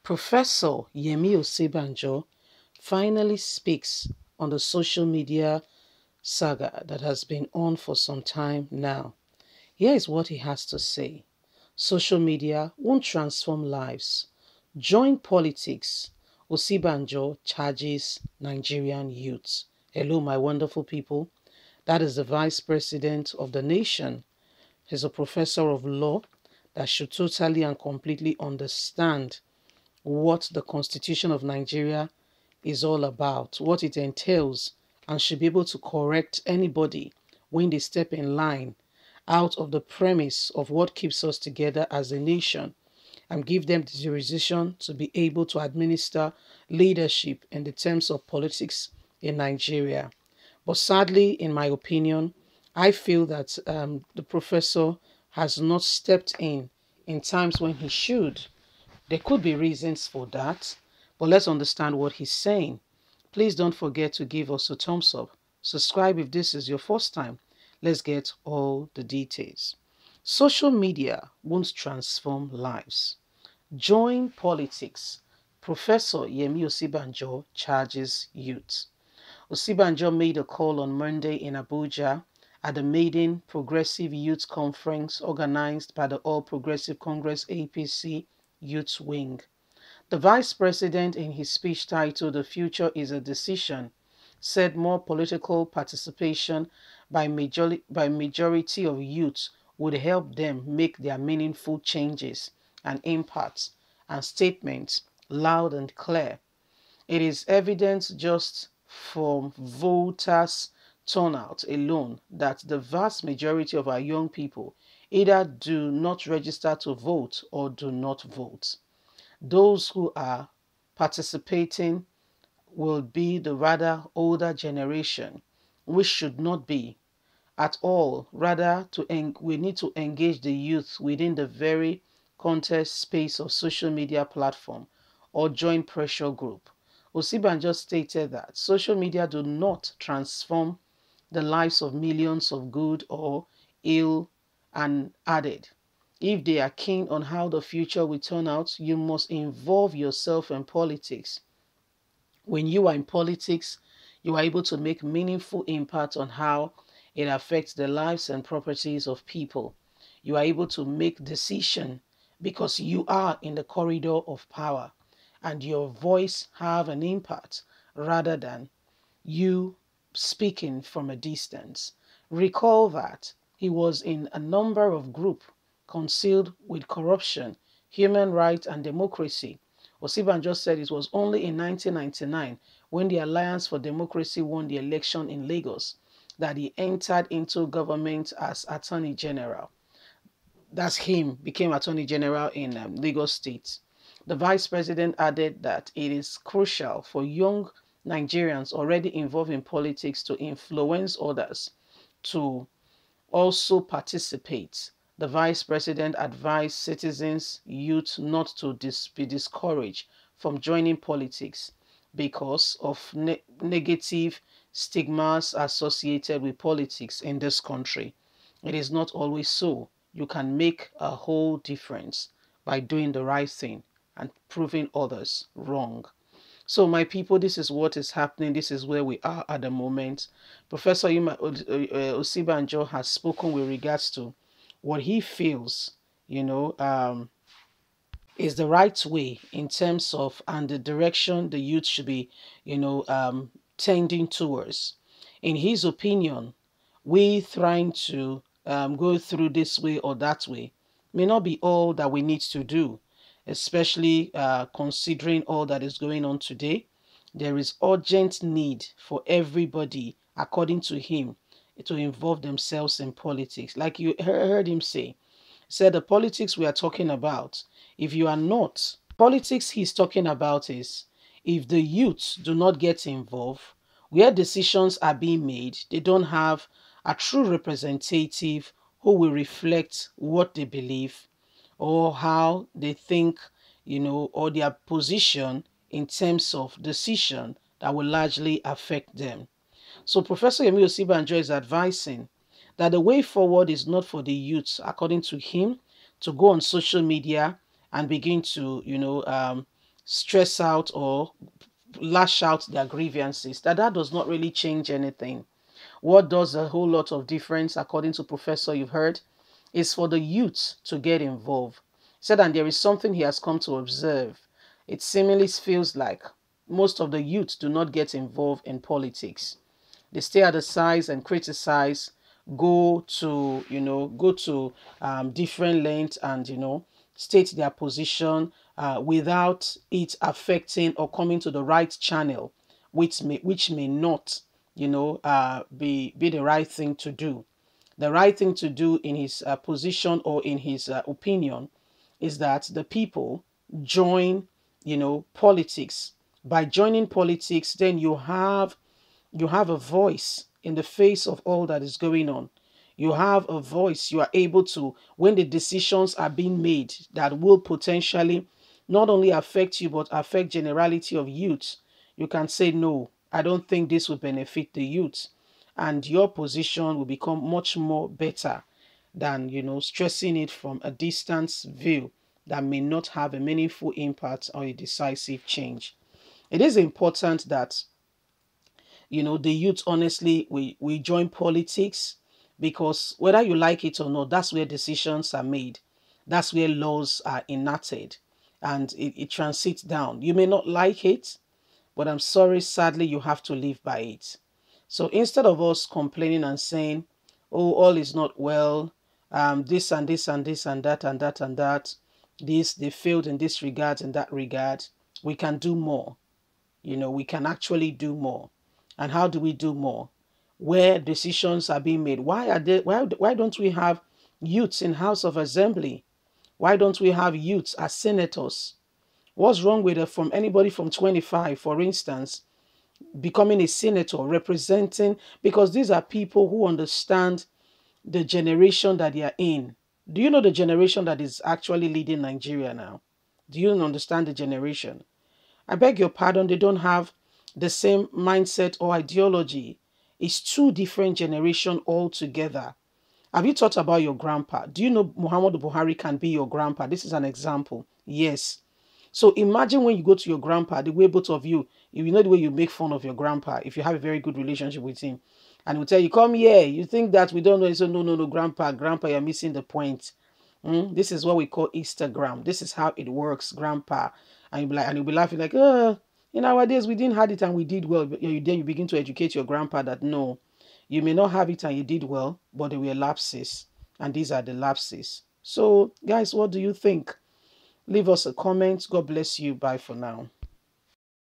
Professor Yemi Osinbajo finally speaks on the social media saga that has been on for some time now. Here is what he has to say. Social media won't transform lives. Join politics. Osinbajo charges Nigerian youths. Hello, my wonderful people. That is the vice president of the nation. He's a professor of law that should totally and completely understand what the Constitution of Nigeria is all about, what it entails, and should be able to correct anybody when they step in line out of the premise of what keeps us together as a nation, and give them the jurisdiction to be able to administer leadership in the terms of politics in Nigeria. But sadly, in my opinion, I feel that the professor has not stepped in times when he should. There could be reasons for that, but let's understand what he's saying. Please don't forget to give us a thumbs up. Subscribe if this is your first time. Let's get all the details. Social media won't transform lives. Join politics. Professor Yemi Osinbajo charges youth. Osinbajo made a call on Monday in Abuja at the maiden Progressive Youth Conference organized by the All Progressive Congress APC Youth Wing. The vice president, in his speech titled "The Future is a Decision," said more political participation by majority of youths would help them make their meaningful changes and impacts, and statements loud and clear. It is evident just from voters' turnout alone that the vast majority of our young people either do not register to vote or do not vote. Those who are participating will be the rather older generation, which should not be at all. Rather, we need to engage the youth within the very contest space of social media platform or join pressure group. Osinbajo stated that social media do not transform the lives of millions of good or ill, and added, if they are keen on how the future will turn out, you must involve yourself in politics. When you are in politics, you are able to make meaningful impact on how it affects the lives and properties of people. You are able to make decisions because you are in the corridor of power and your voice have an impact rather than you speaking from a distance. Recall that he was in a number of groups concealed with corruption, human rights and democracy. Osinbajo said it was only in 1999 when the Alliance for Democracy won the election in Lagos that he entered into government as Attorney General. That's him, became Attorney General in Lagos State. The Vice President added that it is crucial for young Nigerians already involved in politics to influence others to also participate. The Vice President advised citizens, youth not to be discouraged from joining politics because of negative stigmas associated with politics in this country. It is not always so. You can make a whole difference by doing the right thing and proving others wrong. So, my people, this is what is happening. This is where we are at the moment. Professor Osinbajo has spoken with regards to what he feels, is the right way in terms of and the direction the youth should be, tending towards. In his opinion, we trying to go through this way or that way may not be all that we need to do, especially considering all that is going on today. There is urgent need for everybody, according to him, to involve themselves in politics. Like you heard him say, said the politics we are talking about, if you are not, politics he's talking about is if the youths do not get involved, where decisions are being made, they don't have a true representative who will reflect what they believe or how they think, or their position in terms of decision that will largely affect them. So Professor Yemi Osinbajo is advising that the way forward is not for the youths, according to him, to go on social media and begin to, stress out or lash out their grievances. That does not really change anything. What does a whole lot of difference, according to Professor, you've heard, is for the youth to get involved. He said, and there is something he has come to observe. It seemingly feels like most of the youth do not get involved in politics. They stay at the sides and criticize, go to different lengths and, state their position without it affecting or coming to the right channel, which may not, be the right thing to do. The right thing to do in his position or in his opinion is that the people join, politics. By joining politics, then you have a voice in the face of all that is going on. You have a voice. You are able to, when the decisions are being made that will potentially not only affect you, but affect generality of youth, you can say, no, I don't think this will benefit the youth. And your position will become much more better than, stressing it from a distance view that may not have a meaningful impact or a decisive change. It is important that the youth, honestly, we join politics, because whether you like it or not, that's where decisions are made, that's where laws are enacted, and it transits down. You may not like it, but I'm sorry, sadly you have to live by it. So instead of us complaining and saying, oh, all is not well, this and this and this and that and that and that, this, they failed in this regard and that regard, we can do more. We can actually do more. And how do we do more? Where decisions are being made. Why don't we have youths in House of Assembly? Why don't we have youths as senators? What's wrong with from anybody from 25, for instance, becoming a senator, representing, because these are people who understand the generation that they are in. Do you know the generation that is actually leading Nigeria now? Do you understand the generation? I beg your pardon, they don't have the same mindset or ideology. It's two different generations altogether. Have you thought about your grandpa? Do you know Muhammadu Buhari can be your grandpa? This is an example. Yes. So imagine when you go to your grandpa, the way both of you, you know the way you make fun of your grandpa, if you have a very good relationship with him, and he will tell you, come here, you think that we don't know. So no, no, no, grandpa, you're missing the point. This is what we call Instagram. This is how it works, grandpa. And you'll be laughing like, in our days we didn't have it and we did well. But then you begin to educate your grandpa that no, you may not have it and you did well, but there were lapses. And these are the lapses. So guys, what do you think? Leave us a comment. God bless you. Bye for now.